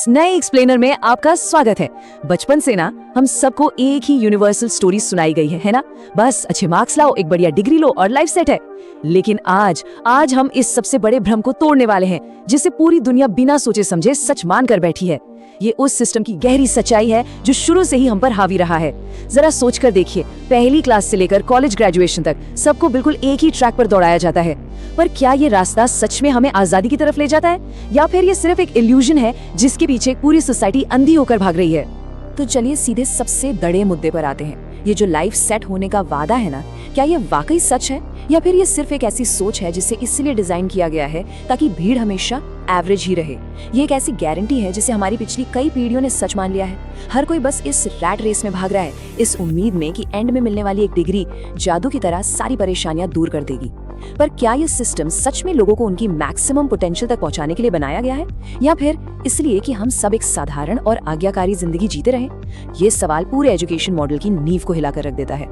इस नए एक्सप्लेनर में आपका स्वागत है। बचपन से ना हम सबको एक ही यूनिवर्सल स्टोरी सुनाई गई है ना? बस अच्छे मार्क्स लाओ, एक बढ़िया डिग्री लो और लाइफ सेट है। लेकिन आज हम इस सबसे बड़े भ्रम को तोड़ने वाले हैं, जिसे पूरी दुनिया बिना सोचे समझे सच मान कर बैठी है। ये उस सिस्टम की गहरी सच्चाई है जो शुरू से ही हम पर हावी रहा है। जरा सोच कर देखिए, पहली क्लास से लेकर कॉलेज ग्रेजुएशन तक सबको बिल्कुल एक ही ट्रैक पर दौड़ाया जाता है। पर क्या ये रास्ता सच में हमें आजादी की तरफ ले जाता है, या फिर ये सिर्फ एक इल्यूजन है जिसके पीछे पूरी सोसाइटी अंधी होकर भाग रही है? तो चलिए सीधे सबसे बड़े मुद्दे पर आते हैं। ये जो लाइफ सेट होने का वादा है ना, क्या ये वाकई सच है, या फिर ये सिर्फ एक ऐसी सोच है जिसे इसलिए डिजाइन किया गया है ताकि भीड़ हमेशा एवरेज ही रहे? ये एक ऐसी गारंटी है जिसे हमारी पिछली कई पीढ़ियों ने सच मान लिया है। हर कोई बस इस रैट रेस में भाग रहा है, इस उम्मीद में कि एंड में मिलने वाली एक डिग्री जादू की तरह सारी परेशानियां दूर कर देगी। पर क्या ये सिस्टम सच में लोगों को उनकी मैक्सिमम पोटेंशियल तक पहुंचाने के लिए बनाया गया है, या फिर इसलिए कि हम सब एक साधारण और आज्ञाकारी जिंदगी जीते रहें? ये सवाल पूरे एजुकेशन मॉडल की नींव को हिलाकर रख देता है।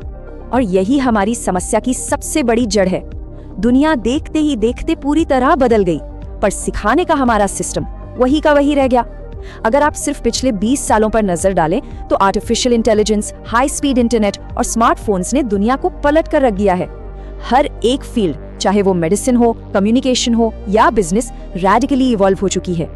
और यही हमारी समस्या की सबसे बड़ी जड़ है। दुनिया देखते ही देखते पूरी तरह बदल गई, पर सिखाने का हमारा सिस्टम वही का वही रह गया। अगर आप सिर्फ पिछले 20 सालों पर नजर डालें तो artificial intelligence, high speed internet और स्मार्टफोन्स ने दुनिया को पलट कर रख दिया है। हर एक फील्ड, चाहे वो मेडिसिन हो, कम्युनिकेशन हो या बिजनेस, रेडिकली इवॉल्व हो चुकी है।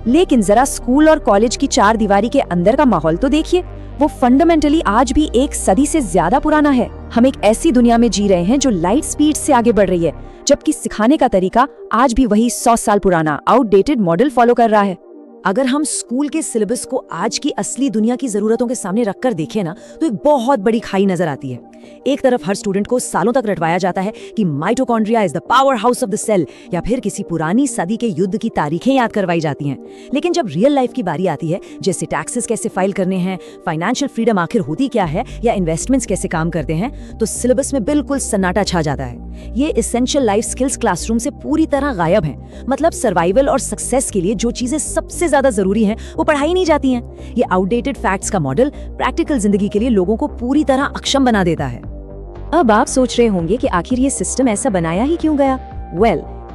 लेकिन जरा स्कूल और कॉलेज की चार दीवारी के अंदर का माहौल तो देखिए, वो फंडामेंटली आज भी एक सदी से ज्यादा पुराना है। हम एक ऐसी दुनिया में जी रहे हैं जो लाइट स्पीड से आगे बढ़ रही है, जबकि सिखाने का तरीका आज भी वही 100 साल पुराना आउटडेटेड मॉडल फॉलो कर रहा है। अगर हम स्कूल के सिलेबस को आज की असली दुनिया की जरूरतों के सामने रखकर देखें ना, तो एक बहुत बड़ी खाई नजर आती है। एक तरफ हर स्टूडेंट को सालों तक रटवाया जाता है कि mitochondria is the powerhouse of the cell, या फिर किसी पुरानी सदी के युद्ध की तारीखें याद करवाई जाती हैं। लेकिन जब रियल लाइफ की बारी आती है, जैसे टैक्सेस कैसे फाइल करने हैं, फाइनेंशियल फ्रीडम आखिर होती क्या है, या इन्वेस्टमेंट्स कैसे काम करते हैं, तो सिलेबस में बिल्कुल सन्नाटा छा जाता है। ये एसेंशियल लाइफ स्किल्स क्लासरूम से पूरी तरह गायब हैं। मतलब सर्वाइवल और सक्सेस के लिए जो चीजें सबसे ज्यादा जरूरी हैं, वो पढ़ाई नहीं जाती हैं। ये आउटडेटेड फैक्ट्स का मॉडल प्रैक्टिकल जिंदगी के लिए लोगों को पूरी तरह अक्षम बना देता है। अब आप सोच रहे होंगे कि आखिर ये सिस्टम ऐसा बनाया ही क्यों गया?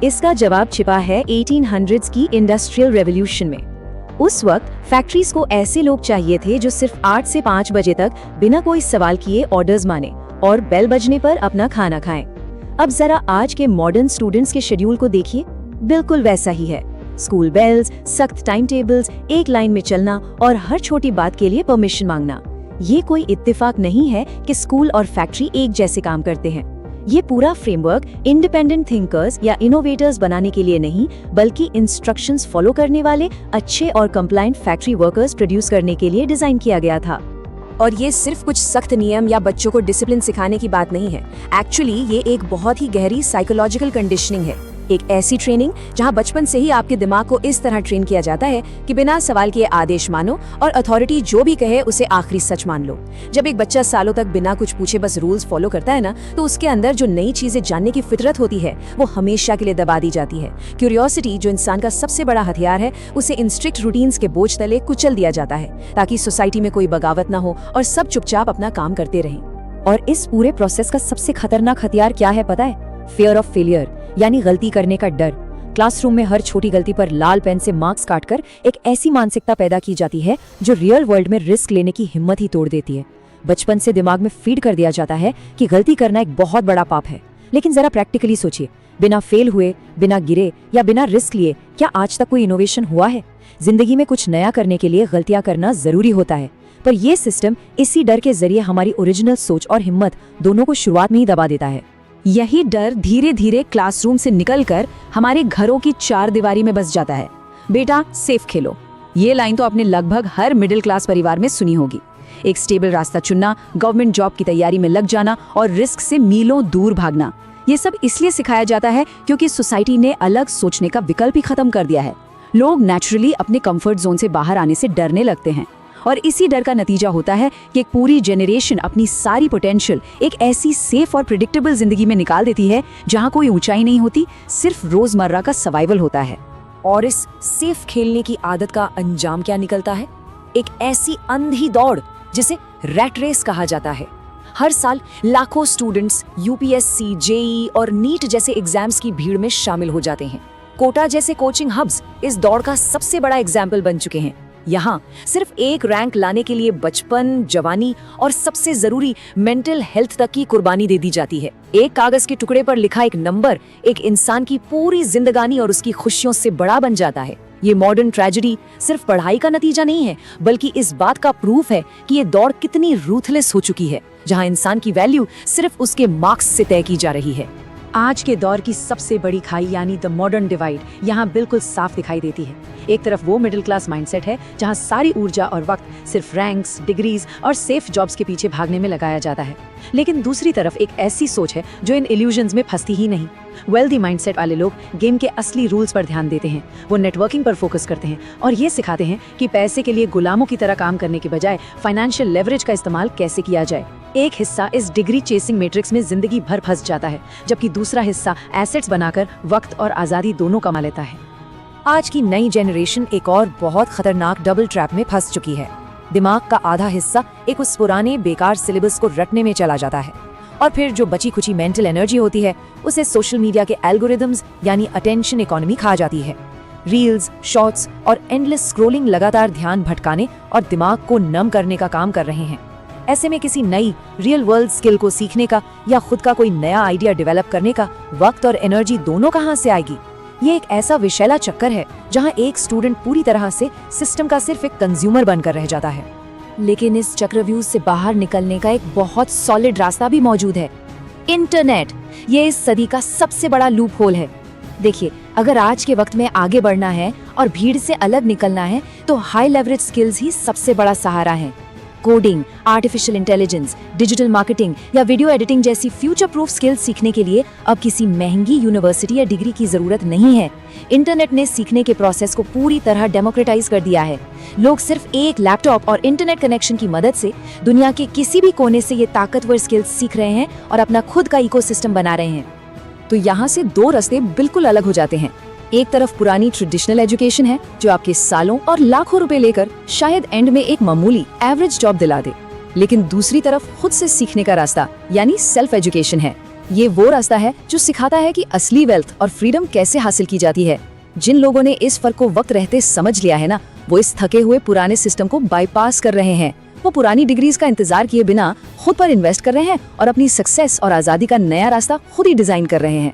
इसका जवाब छिपा है 1800s की इंडस्ट्रियल रेवोल्यूशन में। उस वक्त फैक्ट्रीज को ऐसे लोग चाहिए थे जो सिर्फ 8 से 5 बजे तक बिना कोई सवाल किए ऑर्डर्स माने और बेल बजने पर अपना खाना खाएं। अब जरा आज के मॉडर्न स्टूडेंट्स के शेड्यूल को देखिए, बिल्कुल वैसा ही है। स्कूल बेल्स, सख्त टाइम टेबल्स, एक लाइन में चलना और हर छोटी बात के लिए परमिशन मांगना। ये कोई इत्तेफाक नहीं है कि स्कूल और फैक्ट्री एक जैसे काम करते हैं। ये पूरा फ्रेमवर्क इंडिपेंडेंट थिंकर्स या इनोवेटर्स बनाने के लिए नहीं, बल्कि इंस्ट्रक्शंस फॉलो करने वाले अच्छे और कंप्लायंट फैक्ट्री वर्कर्स प्रोड्यूस करने के लिए डिजाइन किया गया था। और ये सिर्फ कुछ सख्त नियम या बच्चों को डिसिप्लिन सिखाने की बात नहीं है। एक्चुअली ये एक बहुत ही गहरी साइकोलॉजिकल कंडीशनिंग है। एक ऐसी ट्रेनिंग जहां बचपन से ही आपके दिमाग को इस तरह ट्रेन किया जाता है कि बिना सवाल किए आदेश मानो और अथॉरिटी जो भी कहे उसे आखिरी सच मान लो। जब एक बच्चा सालों तक बिना कुछ पूछे बस रूल्स फॉलो करता है ना, तो उसके अंदर जो नई चीजें जानने की फितरत होती है, वो हमेशा के लिए दबा दी जाती है। क्यूरियोसिटी, जो इंसान का सबसे बड़ा हथियार है, उसे इन स्ट्रिक्ट रूटीन्स के बोझ तले कुचल दिया जाता है ताकि सोसाइटी में कोई बगावत ना हो और सब चुपचाप अपना काम करते रहें। और इस पूरे प्रोसेस का सबसे खतरनाक हथियार क्या है पता है? फियर ऑफ फेलियर, यानी गलती करने का डर। क्लासरूम में हर छोटी गलती पर लाल पेन से मार्क्स काटकर एक ऐसी मानसिकता पैदा की जाती है जो रियल वर्ल्ड में रिस्क लेने की हिम्मत ही तोड़ देती है। बचपन से दिमाग में फीड कर दिया जाता है कि गलती करना एक बहुत बड़ा पाप है। लेकिन जरा प्रैक्टिकली सोचिए, बिना फेल हुए, बिना गिरे या बिना रिस्क लिए क्या आज तक कोई इनोवेशन हुआ है? जिंदगी में कुछ नया करने के लिए गलतियां करना जरूरी होता है, पर यह सिस्टम इसी डर के जरिए हमारी ओरिजिनल सोच और हिम्मत दोनों को शुरुआत में ही दबा देता है। यही डर धीरे धीरे क्लासरूम से निकलकर हमारे घरों की चार दीवारी में बस जाता है। बेटा सेफ खेलो, ये लाइन तो आपने लगभग हर मिडिल क्लास परिवार में सुनी होगी। एक स्टेबल रास्ता चुनना, गवर्नमेंट जॉब की तैयारी में लग जाना और रिस्क से मीलों दूर भागना, ये सब इसलिए सिखाया जाता है क्योंकि सोसाइटी ने अलग सोचने का विकल्प ही खत्म कर दिया है। लोग नेचुरली अपने कंफर्ट जोन से बाहर आने से डरने लगते हैं, और इसी डर का नतीजा होता है कि एक पूरी जेनरेशन अपनी सारी पोटेंशियल एक ऐसी सेफ और प्रिडिक्टेबल जिंदगी में निकाल देती है जहां कोई ऊंचाई नहीं होती, सिर्फ रोजमर्रा का सर्वाइवल होता है। और इस सेफ खेलने की आदत का अंजाम क्या निकलता है? एक ऐसी अंधी दौड़ जिसे रैट रेस कहा जाता है। हर साल लाखों स्टूडेंट्स यूपीएससी, जेईई और नीट जैसे एग्जाम्स की भीड़ में शामिल हो जाते हैं। कोटा जैसे कोचिंग हब्स इस दौड़ का सबसे बड़ा एग्जाम्पल बन चुके हैं। यहाँ सिर्फ एक रैंक लाने के लिए बचपन, जवानी और सबसे जरूरी मेंटल हेल्थ तक की कुर्बानी दे दी जाती है। एक कागज के टुकड़े पर लिखा एक नंबर एक इंसान की पूरी जिंदगानी और उसकी खुशियों से बड़ा बन जाता है। ये मॉडर्न ट्रेजेडी सिर्फ पढ़ाई का नतीजा नहीं है, बल्कि इस बात का प्रूफ है कि ये दौड़ कितनी रूथलेस हो चुकी है, जहाँ इंसान की वैल्यू सिर्फ उसके मार्क्स से तय की जा रही है। आज के दौर की सबसे बड़ी खाई यानी द मॉडर्न डिवाइड यहाँ बिल्कुल साफ दिखाई देती है। एक तरफ वो मिडिल क्लास माइंडसेट है जहाँ सारी ऊर्जा और वक्त सिर्फ रैंक्स, डिग्रीज और सेफ जॉब्स के पीछे भागने में लगाया जाता है, लेकिन दूसरी तरफ एक ऐसी सोच है जो इन इल्यूजन्स में फंसती ही नहीं। वेल्दी माइंडसेट वाले लोग गेम के असली रूल्स पर ध्यान देते हैं। वो नेटवर्किंग पर फोकस करते हैं और ये सिखाते हैं कि पैसे के लिए गुलामों की तरह काम करने के बजाय फाइनेंशियल लेवरेज का इस्तेमाल कैसे किया जाए। एक हिस्सा इस डिग्री चेसिंग मैट्रिक्स में जिंदगी भर फंस जाता है, जबकि दूसरा हिस्सा एसेट्स बनाकर वक्त और आजादी दोनों कमा लेता है। आज की नई जनरेशन एक और बहुत खतरनाक डबल ट्रैप में फंस चुकी है। दिमाग का आधा हिस्सा एक उस पुराने बेकार सिलेबस को रटने में चला जाता है और फिर जो बची खुची मेंटल एनर्जी होती है उसे सोशल मीडिया के एल्गोरिदम्स यानी अटेंशन इकोनॉमी खा जाती है। रील्स, शॉर्ट्स और एंडलेस स्क्रोलिंग लगातार ध्यान भटकाने और दिमाग को नम करने का काम कर रहे हैं। ऐसे में किसी नई रियल वर्ल्ड स्किल को सीखने का या खुद का कोई नया आइडिया डेवलप करने का वक्त और एनर्जी दोनों कहाँ से आएगी? ये एक ऐसा विशैला चक्कर है जहाँ एक स्टूडेंट पूरी तरह से सिस्टम का सिर्फ एक कंज्यूमर बनकर रह जाता है। लेकिन इस चक्रव्यूह से बाहर निकलने का एक बहुत सॉलिड रास्ता भी मौजूद है, इंटरनेट। ये इस सदी का सबसे बड़ा लूप होल है। देखिए, अगर आज के वक्त में आगे बढ़ना है और भीड़ से अलग निकलना है तो हाई लेवरेज स्किल्स ही सबसे बड़ा सहारा है। Coding, artificial intelligence, digital marketing या वीडियो एडिटिंग जैसी फ्यूचर प्रूफ स्किल्स सीखने के लिए अब किसी महंगी यूनिवर्सिटी या डिग्री की जरूरत नहीं है। इंटरनेट ने सीखने के प्रोसेस को पूरी तरह डेमोक्रेटाइज कर दिया है। लोग सिर्फ एक लैपटॉप और इंटरनेट कनेक्शन की मदद से दुनिया के किसी भी कोने से ये ताकतवर स्किल्स सीख रहे हैं और अपना खुद का इकोसिस्टम बना रहे हैं। तो यहाँ से दो रास्ते बिल्कुल अलग हो जाते हैं। एक तरफ पुरानी ट्रेडिशनल एजुकेशन है जो आपके सालों और लाखों रुपए लेकर शायद एंड में एक मामूली एवरेज जॉब दिला दे, लेकिन दूसरी तरफ खुद से सीखने का रास्ता यानी सेल्फ एजुकेशन है। ये वो रास्ता है जो सिखाता है कि असली वेल्थ और फ्रीडम कैसे हासिल की जाती है। जिन लोगों ने इस फर्क को वक्त रहते समझ लिया है ना, वो इस थके हुए पुराने सिस्टम को बाईपास कर रहे हैं। वो पुरानी डिग्रीज का इंतजार किए बिना खुद पर इन्वेस्ट कर रहे हैं और अपनी सक्सेस और आजादी का नया रास्ता खुद ही डिजाइन कर रहे हैं।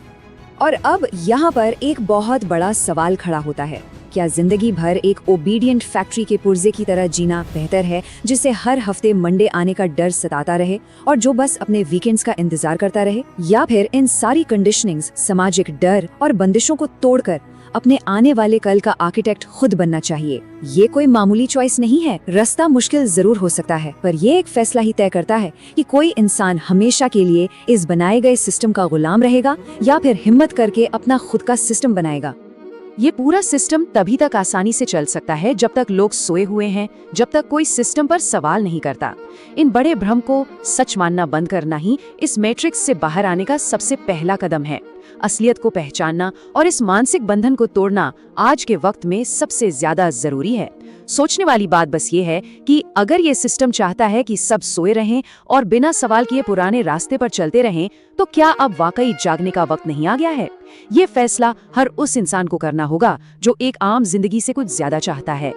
और अब यहाँ पर एक बहुत बड़ा सवाल खड़ा होता है, क्या जिंदगी भर एक ओबीडियंट फैक्ट्री के पुर्जे की तरह जीना बेहतर है, जिसे हर हफ्ते मंडे आने का डर सताता रहे और जो बस अपने वीकेंड्स का इंतजार करता रहे, या फिर इन सारी कंडीशनिंग्स, सामाजिक डर और बंदिशों को तोड़कर अपने आने वाले कल का आर्किटेक्ट खुद बनना चाहिए? ये कोई मामूली चॉइस नहीं है। रास्ता मुश्किल जरूर हो सकता है, पर ये एक फैसला ही तय करता है कि कोई इंसान हमेशा के लिए इस बनाए गए सिस्टम का गुलाम रहेगा या फिर हिम्मत करके अपना खुद का सिस्टम बनाएगा। ये पूरा सिस्टम तभी तक आसानी से चल सकता है जब तक लोग सोए हुए हैं, जब तक कोई सिस्टम पर सवाल नहीं करता। इन बड़े भ्रम को सच मानना बंद करना ही इस मैट्रिक्स से बाहर आने का सबसे पहला कदम है। असलियत को पहचानना और इस मानसिक बंधन को तोड़ना आज के वक्त में सबसे ज्यादा जरूरी है। सोचने वाली बात बस ये है कि अगर ये सिस्टम चाहता है कि सब सोए रहें और बिना सवाल किए पुराने रास्ते पर चलते रहें, तो क्या अब वाकई जागने का वक्त नहीं आ गया है? ये फैसला हर उस इंसान को करना होगा जो एक आम जिंदगी से कुछ ज्यादा चाहता है।